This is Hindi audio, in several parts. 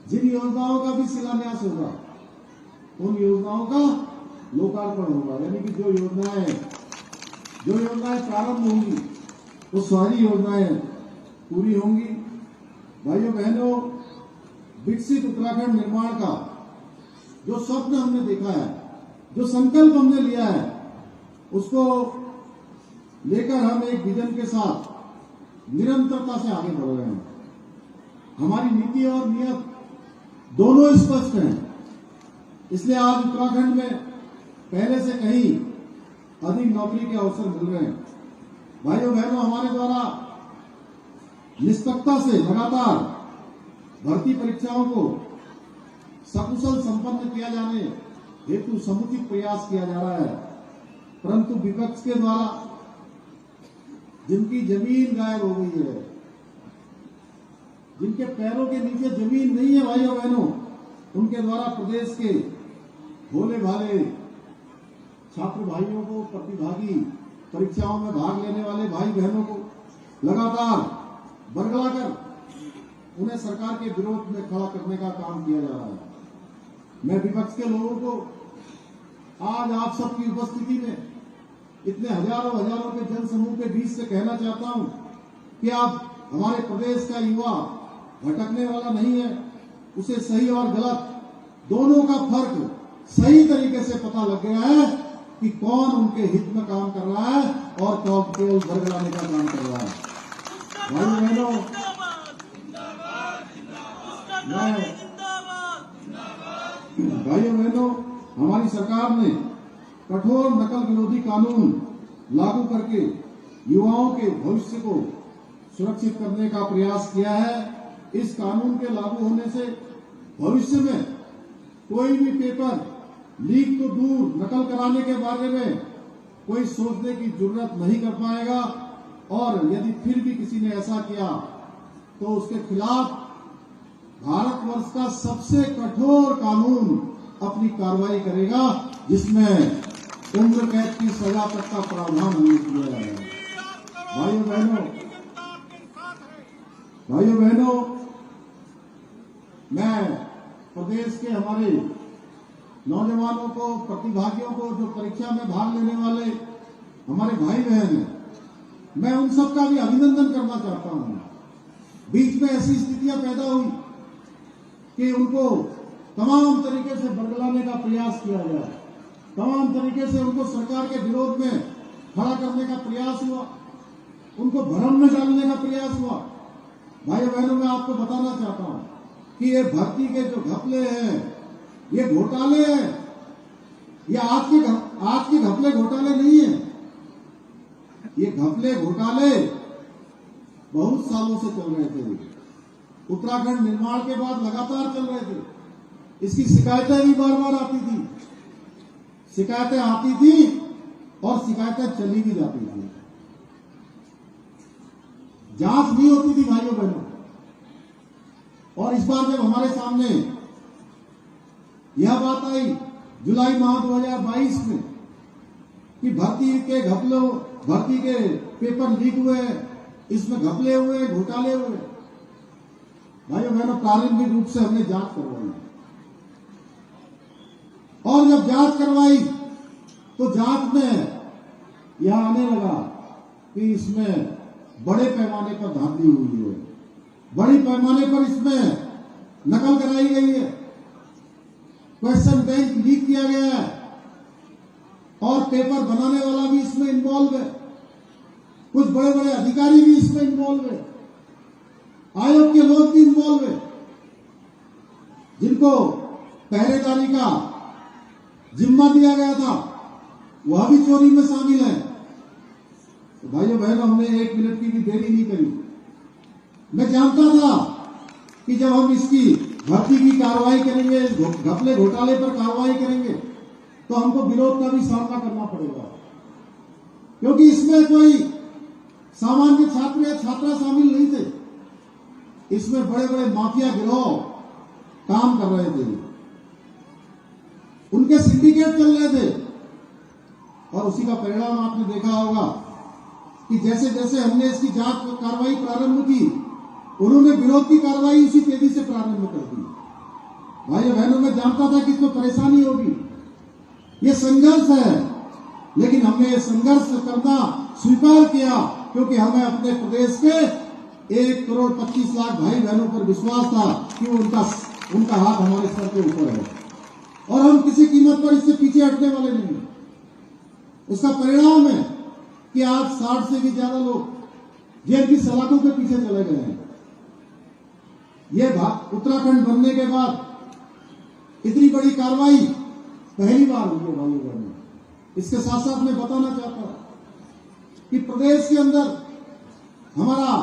जिन योजनाओं का भी शिलान्यास होगा उन योजनाओं का लोकार्पण होगा। यानी कि जो योजनाएं प्रारंभ होंगी वो सारी योजनाएं पूरी होंगी। भाइयों बहनों, विकसित उत्तराखंड निर्माण का जो स्वप्न हमने देखा है, जो संकल्प हमने लिया है, उसको लेकर हम एक विजन के साथ निरंतरता से आगे बढ़ रहे हैं। हमारी नीति और नियत दोनों स्पष्ट हैं। इसलिए आज उत्तराखंड में पहले से कहीं अधिक नौकरी के अवसर मिल रहे हैं। भाइयों बहनों, हमारे द्वारा निष्पक्षता से लगातार भर्ती परीक्षाओं को सकुशल संपन्न किया जाने हेतु समुचित प्रयास किया जा रहा है। परंतु विपक्ष के द्वारा जिनकी जमीन गायब हो गई है, जिनके पैरों के नीचे जमीन नहीं है भाइयों बहनों, उनके द्वारा प्रदेश के भोले भाले छात्र भाइयों को, प्रतिभागी परीक्षाओं में भाग लेने वाले भाई बहनों को लगातार बरगलाकर उन्हें सरकार के विरोध में खड़ा करने का काम किया जा रहा है। मैं विपक्ष के लोगों को आज आप सबकी उपस्थिति में इतने हजारों के जनसमूह के बीच से कहना चाहता हूं कि आप हमारे प्रदेश का युवा भटकने वाला नहीं है। उसे सही और गलत दोनों का फर्क सही तरीके से पता लग गया है कि कौन उनके हित में काम कर रहा है और कौन केवल बरगलाने का काम कर रहा है। भाइयों बहनों, हमारी सरकार ने कठोर नकल विरोधी कानून लागू करके युवाओं के भविष्य को सुरक्षित करने का प्रयास किया है। इस कानून के लागू होने से भविष्य में कोई भी पेपर लीक तो दूर, नकल कराने के बारे में कोई सोचने की जरूरत नहीं कर पाएगा। और यदि फिर भी किसी ने ऐसा किया तो उसके खिलाफ भारतवर्ष का सबसे कठोर कानून अपनी कार्रवाई करेगा, जिसमें उम्र कैद की सजा तक का प्रावधान हमने किया है। भाइयों बहनों, मैं प्रदेश के हमारे नौजवानों को, प्रतिभागियों को, जो परीक्षा में भाग लेने वाले हमारे भाई बहन हैं, मैं उन सब का भी अभिनंदन करना चाहता हूं। बीच में ऐसी स्थितियां पैदा हुई कि उनको तमाम तरीके से बरगलाने का प्रयास किया गया, तमाम तरीके से उनको सरकार के विरोध में खड़ा करने का प्रयास हुआ, उनको भ्रम में डालने का प्रयास हुआ। भाई बहनों, मैं आपको बताना चाहता हूं कि ये भर्ती के जो घपले हैं, ये घोटाले हैं, ये आज के घपले घोटाले नहीं है। ये घपले घोटाले बहुत सालों से चल रहे थे। उत्तराखंड निर्माण के बाद लगातार चल रहे थे। इसकी शिकायतें भी बार बार आती थी, शिकायतें आती थी और शिकायतें चली भी जाती थी, जांच नहीं होती थी भाइयों बहनों। और इस बार जब हमारे सामने यह बात आई जुलाई माह 2022 में कि भर्ती के पेपर लीक हुए, इसमें घपले हुए, घोटाले हुए, भाइयों बहनों, प्रारंभिक रूप से हमने जांच करवाई। और जब जांच करवाई तो जांच में यह आने लगा कि इसमें बड़े पैमाने पर धांधली हुई है, बड़ी पैमाने पर इसमें नकल कराई गई है, क्वेश्चन बैंक लीक किया गया है और पेपर बनाने वाला भी इसमें इन्वॉल्व है, कुछ बड़े बड़े अधिकारी भी इसमें इन्वॉल्व है, आयोग के लोग भी इन्वॉल्व है, जिनको पहरेदारी का जिम्मा दिया गया था वह भी चोरी में शामिल है। तो भाइयों बहनों, हमने 1 मिनट की भी देरी नहीं करी। मैं जानता था कि जब हम इसकी भर्ती की कार्रवाई करेंगे, घपले घोटाले पर कार्रवाई करेंगे, तो हमको विरोध का भी सामना करना पड़ेगा, क्योंकि इसमें कोई सामान्य छात्र या छात्रा शामिल नहीं थे। इसमें बड़े बड़े माफिया गिरोह काम कर रहे थे, उनके सिंडिकेट चल रहे थे। और उसी का परिणाम आपने देखा होगा कि जैसे जैसे हमने इसकी जांच कार्रवाई प्रारंभ की, उन्होंने विरोध की कार्रवाई उसी तेजी से प्रारंभ कर दी। भाइयों बहनों, मैं जानता था कि इसमें परेशानी होगी, ये संघर्ष है, लेकिन हमने ये संघर्ष करना स्वीकार किया क्योंकि हमें अपने प्रदेश के 1,25,00,000 भाई बहनों पर विश्वास था कि उनका हाथ हमारे सर के ऊपर है और हम किसी कीमत पर इससे पीछे हटने वाले नहीं। उसका परिणाम है कि आज 60 से भी ज्यादा लोग जेल की सलाखों के पीछे चले गए हैं। यह उत्तराखंड बनने के बाद इतनी बड़ी कार्रवाई पहली बार हुई है भाइयों बहनों। इसके साथ साथ मैं बताना चाहता हूं कि प्रदेश के अंदर हमारा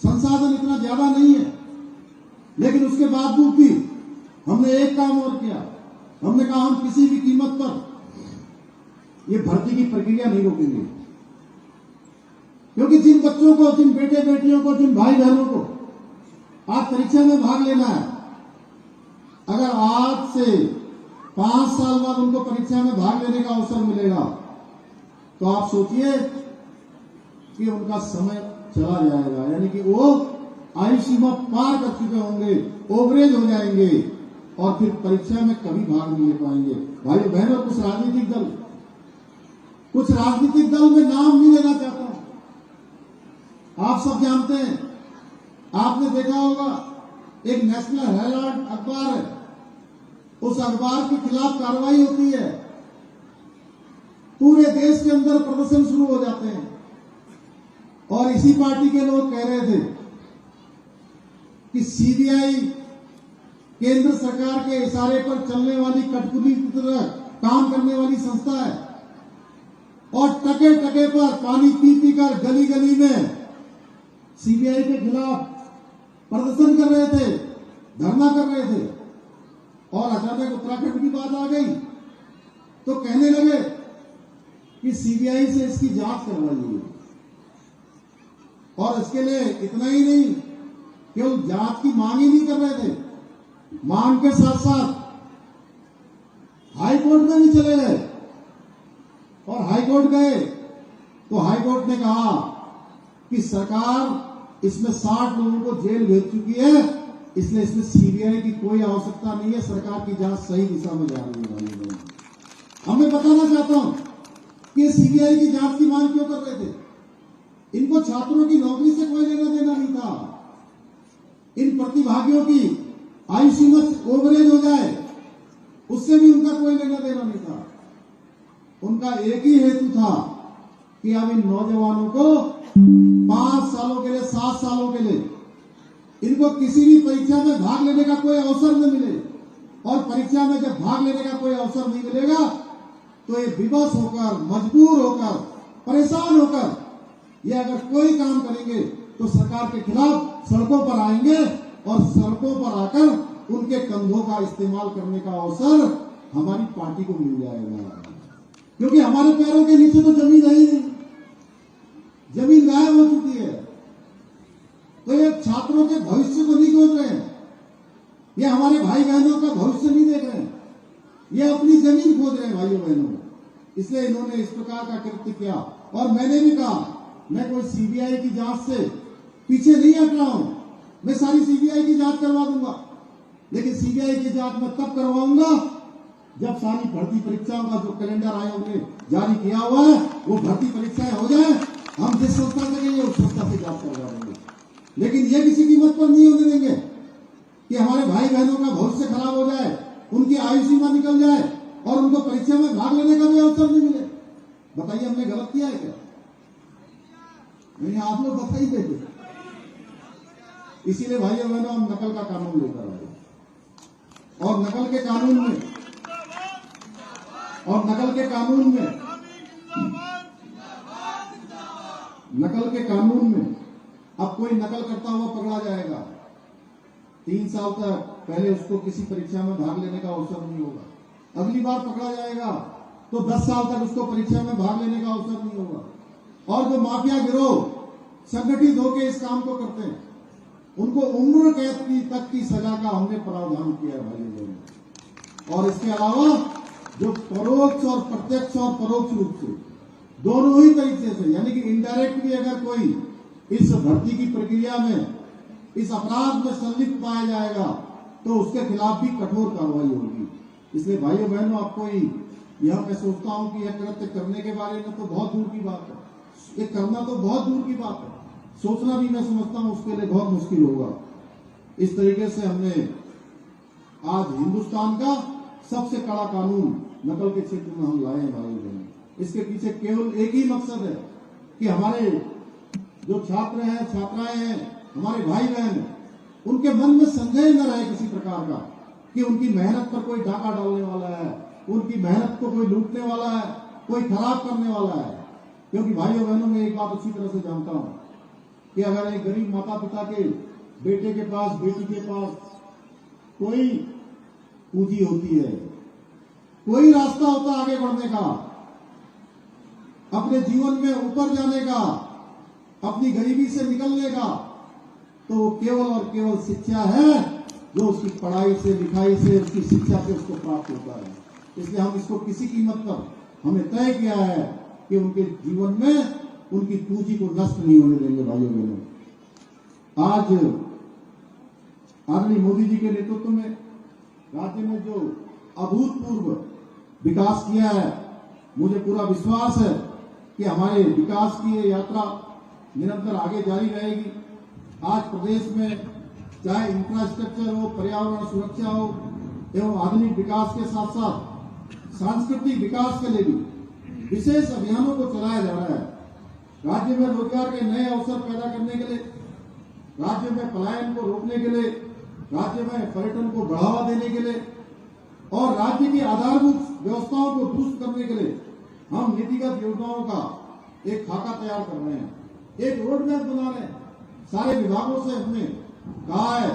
संसाधन इतना ज्यादा नहीं है, लेकिन उसके बावजूद भी हमने एक काम और किया। हमने कहा हम किसी भी कीमत पर ये भर्ती की प्रक्रिया नहीं रोकेंगे, क्योंकि जिन बच्चों को, जिन बेटे बेटियों को, जिन भाई बहनों को आज परीक्षा में भाग लेना है, अगर आज से 5 साल बाद उनको परीक्षा में भाग लेने का अवसर मिलेगा तो आप सोचिए कि उनका समय चला जाएगा, यानी कि वो आयु सीमा पार कर चुके होंगे, ओवरेज हो जाएंगे और फिर परीक्षा में कभी भाग नहीं ले पाएंगे। भाइयों बहनों, कुछ राजनीतिक दल में नाम नहीं लेना चाहता हूं। आप सब जानते हैं, आपने देखा होगा एक नेशनल हेराल्ड अखबार है, उस अखबार के खिलाफ कार्रवाई होती है, पूरे देश के अंदर प्रदर्शन शुरू हो जाते हैं और इसी पार्टी के लोग कह रहे थे कि सीबीआई केंद्र सरकार के इशारे पर चलने वाली कठपुतली की तरह काम करने वाली संस्था है और टके टके पर पानी पी पी कर गली गली में सीबीआई के खिलाफ प्रदर्शन कर रहे थे, धरना कर रहे थे। और अचानक उत्तराखंड की बात आ गई तो कहने लगे कि सीबीआई से इसकी जांच करवाइए। और इसके लिए इतना ही नहीं, केवल जांच की मांग ही नहीं कर रहे थे, मांग के साथ साथ हाई कोर्ट में भी चले गए। और हाई कोर्ट गए तो हाई कोर्ट ने कहा कि सरकार इसमें 60 लोगों को जेल भेज चुकी है, इसलिए इसमें सीबीआई की कोई आवश्यकता नहीं है, सरकार की जांच सही दिशा में जा रही है। भाई बहन, अब मैं बताना चाहता हूं कि सीबीआई की जांच की मांग क्यों कर रहे थे। इनको छात्रों की नौकरी से कोई लेना देना नहीं था, इन प्रतिभागियों की आयु सीमा ओवरेज हो जाए उससे भी उनका कोई लेना देना नहीं था। उनका एक ही हेतु था कि अब इन नौजवानों को 5 सालों के लिए, 7 सालों के लिए इनको किसी भी परीक्षा में भाग लेने का कोई अवसर न मिले, और परीक्षा में जब भाग लेने का कोई अवसर नहीं मिलेगा तो ये विवश होकर, मजबूर होकर, परेशान होकर ये अगर कोई काम करेंगे तो सरकार के खिलाफ सड़कों पर आएंगे और सड़कों पर आकर उनके कंधों का इस्तेमाल करने का अवसर हमारी पार्टी को मिल जाएगा, क्योंकि हमारे पैरों के नीचे तो जमीन है ही नहीं, जमीन गायब हो चुकी है। तो ये छात्रों के भविष्य को नहीं खोज रहे हैं, ये हमारे भाई बहनों का भविष्य नहीं देख रहे हैं, ये अपनी जमीन खोज रहे हैं भाइयों बहनों। इसलिए इन्होंने इस प्रकार का कृत्य किया। और मैंने भी कहा, मैं कोई सीबीआई की जांच से पीछे नहीं हट रहा हूं, मैं सारी सीबीआई की जांच करवा दूंगा, लेकिन सीबीआई की जांच मैं तब करवाऊंगा जब सारी भर्ती परीक्षाओं का जो कैलेंडर आयोग ने जारी किया हुआ है वो भर्ती परीक्षाएं हो जाए, हम जिस संस्था से गए उस संस्था से जांच करवा देंगे। लेकिन ये किसी कीमत पर नहीं होने देंगे कि हमारे भाई बहनों का भविष्य खराब हो जाए, उनकी आयु सीमा निकल जाए और उनको परीक्षा में भाग लेने का भी अवसर नहीं मिले। बताइए हमने गलत किया है क्या? नहीं, आप लोग बताइए। इसीलिए भाइयों बहनों हम नकल का कानून लेकर आए, और नकल के कानून में अब कोई नकल करता हुआ पकड़ा जाएगा, 3 साल तक पहले उसको किसी परीक्षा में भाग लेने का अवसर नहीं होगा। अगली बार पकड़ा जाएगा तो 10 साल तक उसको परीक्षा में भाग लेने का अवसर नहीं होगा। और जो माफिया गिरोह संगठित होकर इस काम को करते हैं, उनको उम्र कैद तक की सजा का हमने प्रावधान किया है भाई बहनों। और इसके अलावा जो परोक्ष और प्रत्यक्ष और परोक्ष रूप से दोनों ही तरीके से, यानी कि इनडायरेक्ट भी अगर कोई इस भर्ती की प्रक्रिया में, इस अपराध में संलिप्त पाया जाएगा तो उसके खिलाफ भी कठोर कार्रवाई होगी। इसलिए भाइयों बहनों, आपको ही यह मैं सोचता हूं कि यह कृत्य करने के बारे में तो बहुत दूर की बात है, ये करना तो बहुत दूर की बात है, सोचना भी मैं समझता हूं उसके लिए बहुत मुश्किल होगा। इस तरीके से हमने आज हिंदुस्तान का सबसे कड़ा कानून नकल के क्षेत्र में हम लाए हैं भाइयों बहनों। इसके पीछे केवल एक ही मकसद है कि हमारे जो छात्र हैं, छात्राएं हैं, हमारे भाई बहन, उनके मन में संदेह न रहे किसी प्रकार का कि उनकी मेहनत पर कोई डाका डालने वाला है, उनकी मेहनत को कोई लूटने वाला है, कोई खराब करने वाला है। क्योंकि भाइयों बहनों, मैं एक बात अच्छी तरह से जानता हूं कि अगर एक गरीब माता पिता के बेटे के पास, बेटी के पास कोई पूंजी होती है, कोई रास्ता होता आगे बढ़ने का, अपने जीवन में ऊपर जाने का, अपनी गरीबी से निकलने का, तो केवल और केवल शिक्षा है जो उसकी पढ़ाई से, लिखाई से, उसकी शिक्षा से उसको प्राप्त होता है। इसलिए हम इसको किसी कीमत पर हमने तय किया है कि उनके जीवन में उनकी पूंजी को नष्ट नहीं होने देंगे। भाइयों बहनों, आज आदरणीय मोदी जी के नेतृत्व में राज्य में जो अभूतपूर्व विकास किया है, मुझे पूरा विश्वास है कि हमारे विकास की ये यात्रा निरंतर आगे जारी रहेगी। आज प्रदेश में चाहे इंफ्रास्ट्रक्चर हो, पर्यावरण सुरक्षा हो एवं आधुनिक विकास के साथ साथ सांस्कृतिक विकास के लिए भी विशेष अभियानों को चलाया जा रहा है। राज्य में रोजगार के नए अवसर पैदा करने के लिए, राज्य में पलायन को रोकने के लिए, राज्य में पर्यटन को बढ़ावा देने के लिए और राज्य की आधारभूत व्यवस्थाओं को दुरुस्त करने के लिए हम नीतिगत योजनाओं का एक खाका तैयार कर रहे हैं, एक रोड मैप बना रहे हैं। सारे विभागों से हमने कहा है